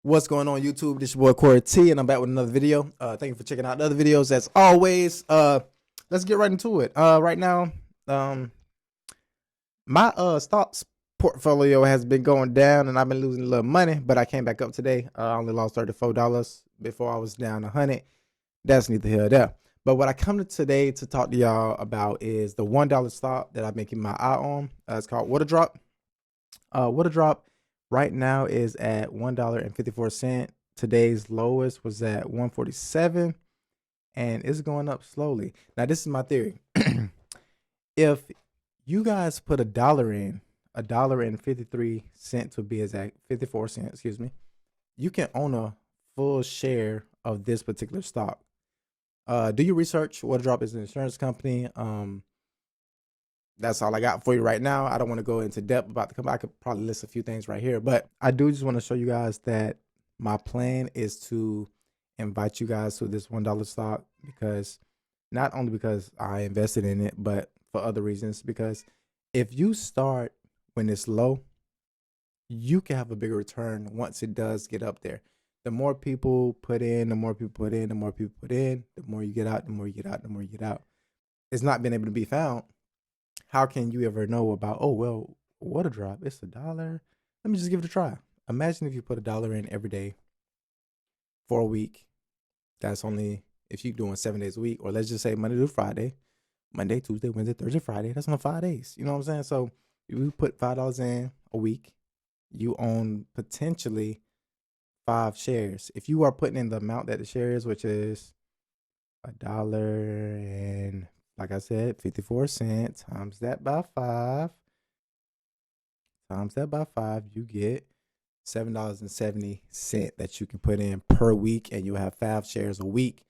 What's going on YouTube? This is your boy Corey T, and I'm back with another video. Thank you for checking out the other videos. As always, let's get right into it. Right now, um, my stocks portfolio has been going down, and I've been losing a little money. But I came back up today. I only lost $34 before I was down 100. That's neither here nor there. But what I come to today to talk to y'all about is the $1 stock that I've been keeping my eye on. It's called Waterdrop. Waterdrop right now is at $1.54. Today's lowest was at 147, and it's going up slowly. Now, this is my theory. If you guys put $1.53 to be exact, 54 cents, excuse me, you can own a full share of this particular stock. Do your research. Waterdrop is an insurance company. That's all I got for you right now. I don't want to go into depth about the company. I could probably list a few things right here, but I do just want to show you guys that my plan is to invite you guys to this $1 stock, because not only because I invested in it, but for other reasons. Because if you start when it's low, you can have a bigger return once it does get up there. The more people put in, the more people put in, the more people put in, the more you get out, the more you get out, the more you get out. It's not been able to be found. How can you ever know about, oh, well, Waterdrop, it's $1. Let me just give it a try. Imagine if you put $1 in every day for a week. That's only if you're doing 7 days a week, or let's just say Monday to Friday, Monday, Tuesday, Wednesday, Thursday, Friday. That's on 5 days. You know what I'm saying? So if you put $5 in a week, you own potentially 5 shares. If you are putting in the amount that the share is, which is $1 and, like I said, 54 cents, times that by 5, you get $7.70 that you can put in per week, and you have 5 shares a week.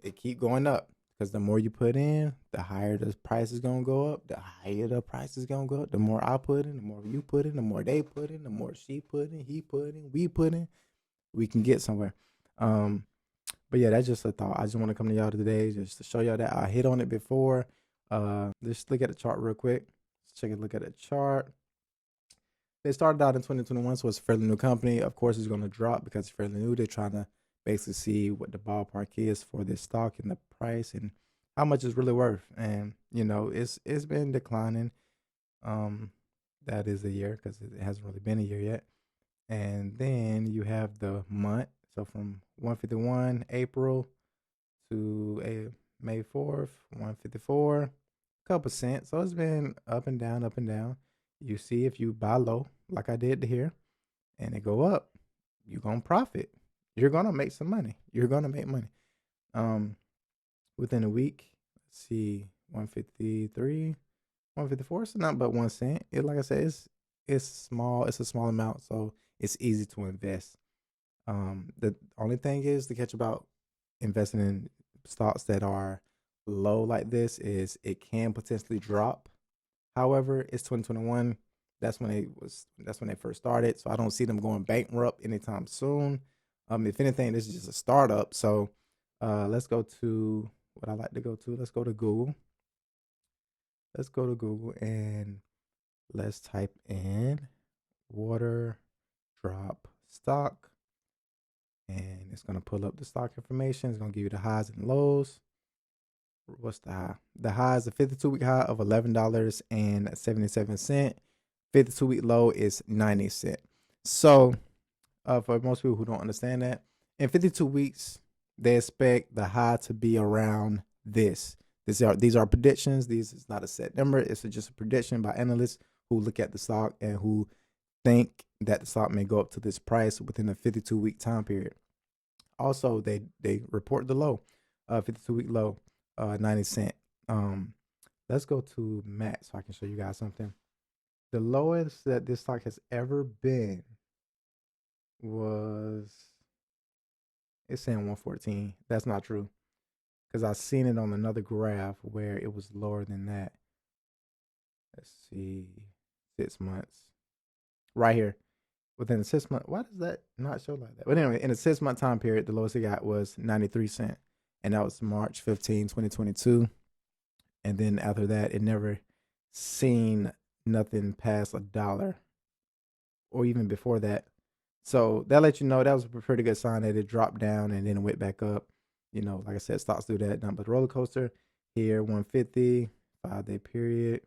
It keep going up, because the more you put in, the higher the price is gonna go up. The higher the price is gonna go up. The more I put in, the more you put in, the more they put in, the more she put in, he put in, we put in. We can get somewhere. But yeah, that's just a thought. I just want to come to y'all today just to show y'all that I hit on it before. Let's look at the chart real quick. Let's take a look at the chart. They started out in 2021, so it's a fairly new company. Of course, it's going to drop because it's fairly new. They're trying to basically see what the ballpark is for this stock and the price and how much it's really worth. And it's been declining. That is a year, because it hasn't really been a year yet. And then you have the month. So from 151 April to May 4th, 154, couple cents. So it's been up and down, up and down. You see, if you buy low, like I did here, and it go up, you're gonna profit. You're gonna make some money. You're gonna make money. Within a week, let's see, 153, 154. So not but 1 cent. Like I said, it's small. It's a small amount, so it's easy to invest. The only thing is to catch about investing in stocks that are low like this is it can potentially drop. However, it's 2021. That's when they first started. So I don't see them going bankrupt anytime soon. If anything, this is just a startup. So let's go to what I like to go to. Let's go to Google. Let's go to Google and let's type in Waterdrop stock. And it's going to pull up the stock information. It's going to give you the highs and lows. What's the high? The high is a 52-week high of $11.77. 52-week low is 90 cents. So for most people who don't understand that, in 52 weeks, they expect the high to be around this. These are predictions. These is not a set number. It's just a prediction by analysts who look at the stock and who think that the stock may go up to this price within a 52-week time period. Also, they report the low, 52-week low, 90 cent. Let's go to Matt so I can show you guys something. The lowest that this stock has ever been was, it's saying 114. That's not true, because I've seen it on another graph where it was lower than that. Let's see, 6 months. Right here. Within a 6 month, why does that not show like that? But anyway, in a 6 month time period, the lowest it got was 93 cents. And that was March 15, 2022. And then after that, it never seen nothing past $1. Or even before that, So that let you know that was a pretty good sign that it dropped down and then it went back up. You know, like I said, stocks do that. But the roller coaster here, 150, 5-day period.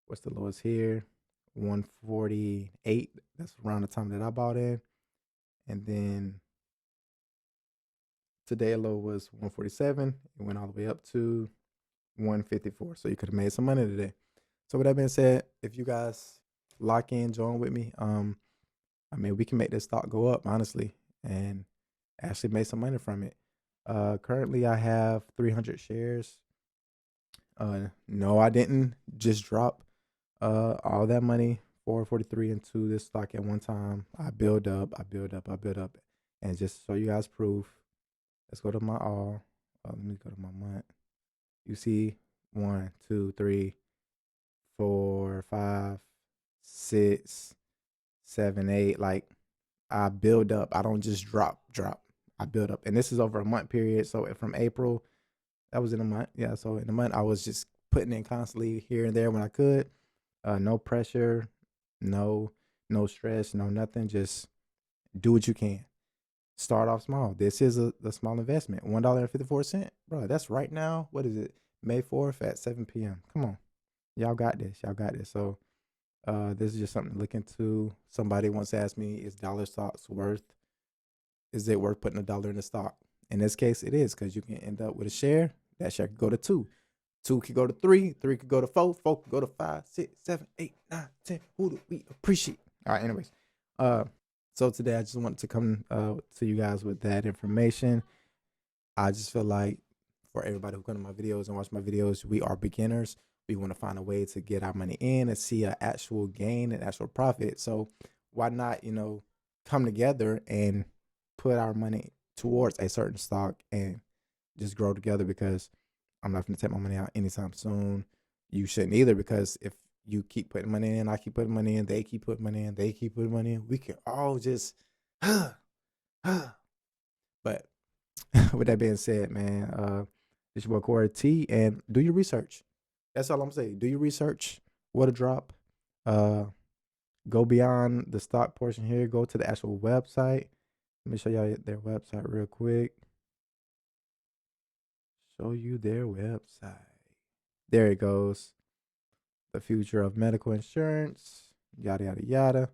What's the lowest here? 148. That's around the time that I bought in. And then today low was 147. It went all the way up to 154. So you could have made some money today. So with that being said, if you guys lock in, join with me. I mean, we can make this stock go up, honestly, and actually make some money from it. Currently, I have 300 shares. No, I didn't just drop all that money, 443 into this stock at one time. I build up, and just so you guys proof, let's go to my all. Let me go to my month. You see, 1, 2, 3, 4, 5, 6, 7, 8. Like, I build up. I don't just drop. I build up. And this is over a month period. So from April, that was in a month. Yeah. So in a month, I was just putting in constantly here and there when I could. No pressure, no stress, no nothing. Just do what you can. Start off small. This is a small investment. $1.54. Bro, that's right now. What is it? May 4th at 7 p.m. Come on. Y'all got this. So this is just something to look into. Somebody once asked me, is it worth putting $1 in the stock? In this case, it is, because you can end up with a share. That share could go to 2. 2 could go to 3. 3 could go to 4. 4 could go to 5, 6, 7, 8, 9, 10. Who do we appreciate? All right, anyways. So today I just wanted to come to you guys with that information. I just feel like for everybody who come to my videos and watch my videos, we are beginners. We want to find a way to get our money in and see an actual gain and actual profit. So why not, come together and put our money towards a certain stock and just grow together? Because I'm not going to take my money out anytime soon. You shouldn't either, because if you keep putting money in, I keep putting money in, they keep putting money in, they keep putting money in, we can all just, but with that being said, man, it's your boy Corey T, and do your research. That's all I'm saying. Do your research. What a drop. Go beyond the stock portion here. Go to the actual website. Let me show y'all their website real quick. Show you their website. There it goes. The future of medical insurance. Yada, yada, yada.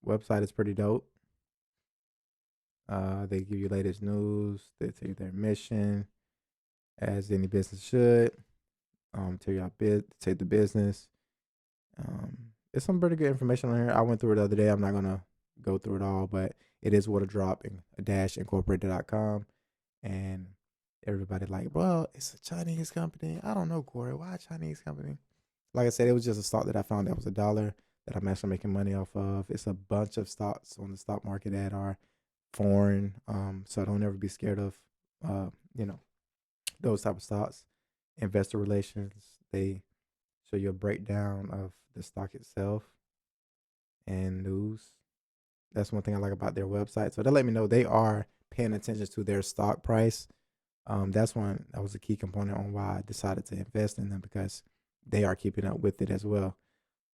Website is pretty dope. They give you latest news. They tell you their mission, as any business should. Tell you take the business. There's some pretty good information on here. I went through it the other day. I'm not gonna go through it all, but it is what a drop in -incorporated.com. And everybody like, well, it's a Chinese company. I don't know, Corey. Why a Chinese company? Like I said, it was just a stock that I found that was $1 that I'm actually making money off of. It's a bunch of stocks on the stock market that are foreign. So don't ever be scared of, those type of stocks. Investor relations, they show you a breakdown of the stock itself and news. That's one thing I like about their website. So they let me know they are paying attention to their stock price. That was a key component on why I decided to invest in them, because they are keeping up with it as well.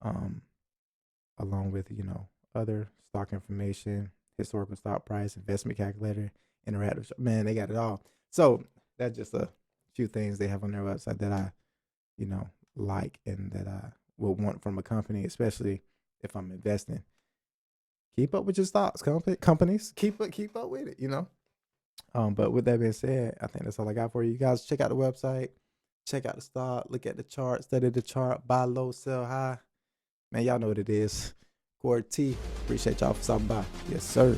Along with, other stock information, historical stock price, investment calculator, interactive. Man, they got it all. So that's just a few things they have on their website that I, like, and that I would want from a company, especially if I'm investing. Keep up with your stocks, companies. Keep up with it, But with that being said, I think that's all I got for you. You guys check out the website, check out the stock, look at the chart, study the chart, buy low, sell high. Man, y'all know what it is. Corey T, appreciate y'all for stopping by. Yes, sir.